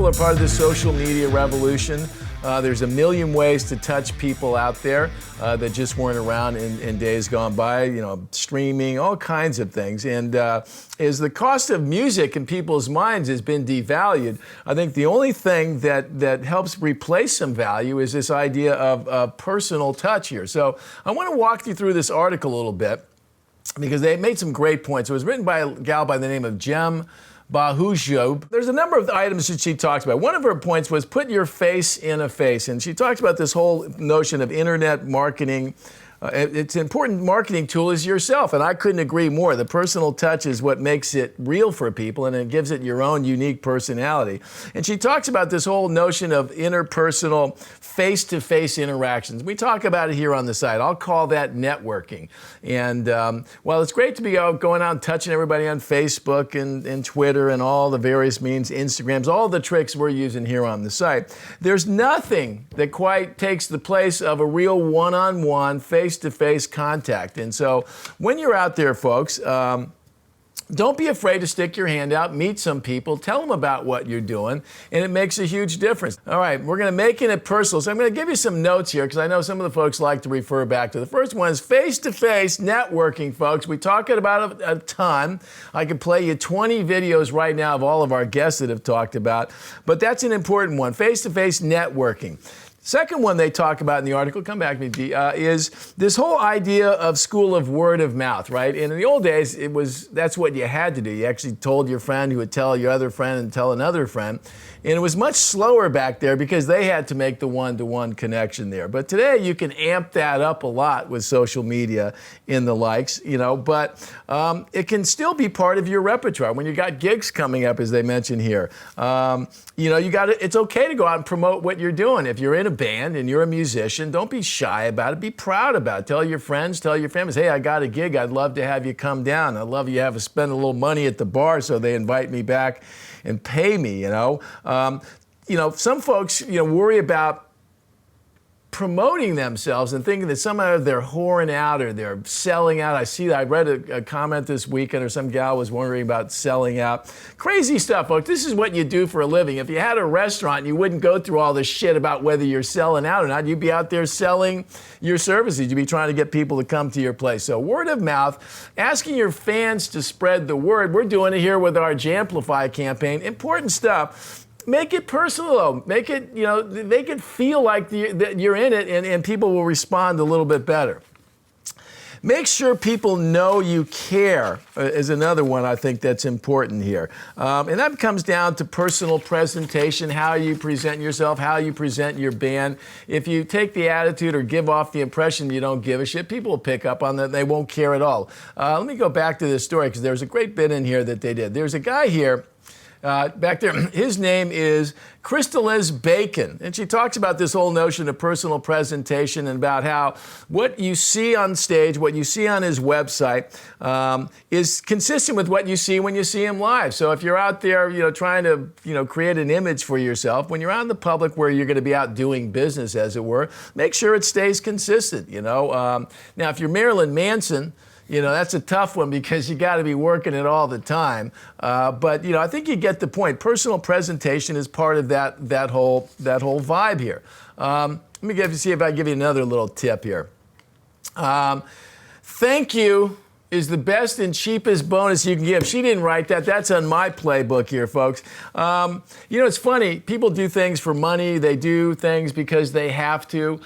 people are part of the social media revolution. There's a million ways to touch people out there that just weren't around in days gone by, you know, streaming, all kinds of things. And as the cost of music in people's minds has been devalued, I think the only thing that helps replace some value is this idea of personal touch here. So I want to walk you through this article a little bit because they made some great points. It was written by a gal by the name of Jem Bahujub. There's a number of items that she talks about. One of her points was put your face in a face. And she talks about this whole notion of internet marketing. It's an important marketing tool is yourself, and I couldn't agree more. The personal touch is what makes it real for people, and it gives it your own unique personality. And she talks about this whole notion of interpersonal, face-to-face interactions. We talk about it here on the site. I'll call that networking. And while it's great to be going out and touching everybody on Facebook and Twitter and all the various means, Instagrams, all the tricks we're using here on the site, there's nothing that quite takes the place of a real one-on-one, face-to-face contact. And so when you're out there, folks, don't be afraid to stick your hand out, meet some people, tell them about what you're doing, and it makes a huge difference. All right, we're going to make it personal. So I'm going to give you some notes here because I know some of the folks like to refer back to. The first one is face-to-face networking, folks. We talk about it a ton. I could play you 20 videos right now of all of our guests that have talked about, but that's an important one, face-to-face networking. Second one they talk about in the article, come back to me, Dee, is this whole idea of school of word of mouth, right? And in the old days, that's what you had to do. You actually told your friend who would tell your other friend and tell another friend. And it was much slower back there because they had to make the one-to-one connection there. But today you can amp that up a lot with social media and the likes, you know, but it can still be part of your repertoire. When you got gigs coming up, as they mentioned here, you know, it's okay to go out and promote what you're doing. If you're in a band and you're a musician, don't be shy about it. Be proud about it. Tell your friends, tell your families, hey, I got a gig. I'd love to have you come down. I'd love you to spend a little money at the bar so they invite me back and pay me, you know. You know, some folks, you know, worry about promoting themselves and thinking that somehow they're whoring out or they're selling out. I read a comment this weekend or some gal was wondering about selling out. Crazy stuff, folks. This is what you do for a living. If you had a restaurant, you wouldn't go through all this shit about whether you're selling out or not. You'd be out there selling your services. You'd be trying to get people to come to your place. So word of mouth, asking your fans to spread the word. We're doing it here with our Jamplify campaign. Important stuff. Make it personal, though. Make it, you know, make it feel like that you're in it, and people will respond a little bit better. Make sure people know you care is another one I think that's important here. And that comes down to personal presentation, how you present yourself, how you present your band. If you take the attitude or give off the impression you don't give a shit, people will pick up on that. They won't care at all. Let me go back to this story because there's a great bit in here that they did. There's a guy here back there, his name is Crystallis Bacon, and she talks about this whole notion of personal presentation and about how what you see on stage, what you see on his website, is consistent with what you see when you see him live. So if you're out there, you know, trying to, you know, create an image for yourself, when you're out in the public where you're going to be out doing business, as it were, make sure it stays consistent, you know. Now, if you're Marilyn Manson, you know, that's a tough one because you got to be working it all the time. But, you know, I think you get the point. Personal presentation is part of that whole vibe here. Let me see if I can give you another little tip here. Thank you is the best and cheapest bonus you can give. She didn't write that. That's on my playbook here, folks. You know, it's funny. People do things for money. They do things because they have to.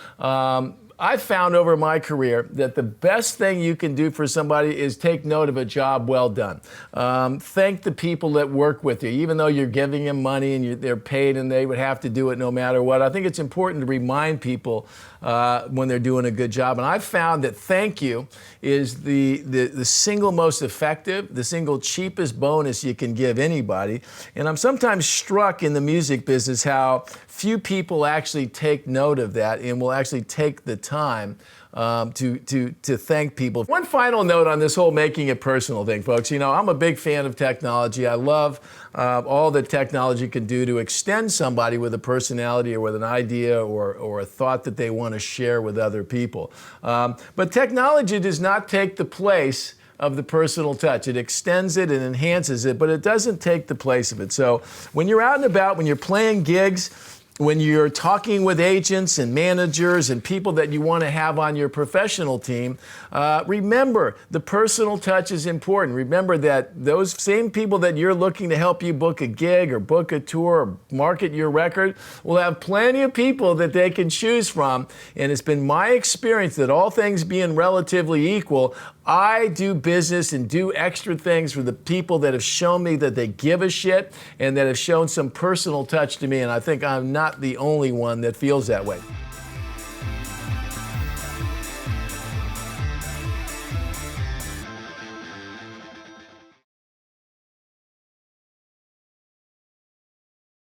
I've found over my career that the best thing you can do for somebody is take note of a job well done. Thank the people that work with you, even though you're giving them money and they're paid and they would have to do it no matter what. I think it's important to remind people when they're doing a good job. And I've found that thank you is the single most effective, the single cheapest bonus you can give anybody. And I'm sometimes struck in the music business how few people actually take note of that and will actually take the time to thank people. One final note on this whole making it personal thing, folks. You know, I'm a big fan of technology. I love all that technology can do to extend somebody with a personality or with an idea or a thought that they want to share with other people. But technology does not take the place of the personal touch. It extends it and enhances it, but it doesn't take the place of it. So when you're out and about, when you're playing gigs, when you're talking with agents and managers and people that you want to have on your professional team, remember the personal touch is important. Remember that those same people that you're looking to help you book a gig or book a tour or market your record will have plenty of people that they can choose from. And it's been my experience that all things being relatively equal, I do business and do extra things for the people that have shown me that they give a shit and that have shown some personal touch to me. And I think I'm not the only one that feels that way.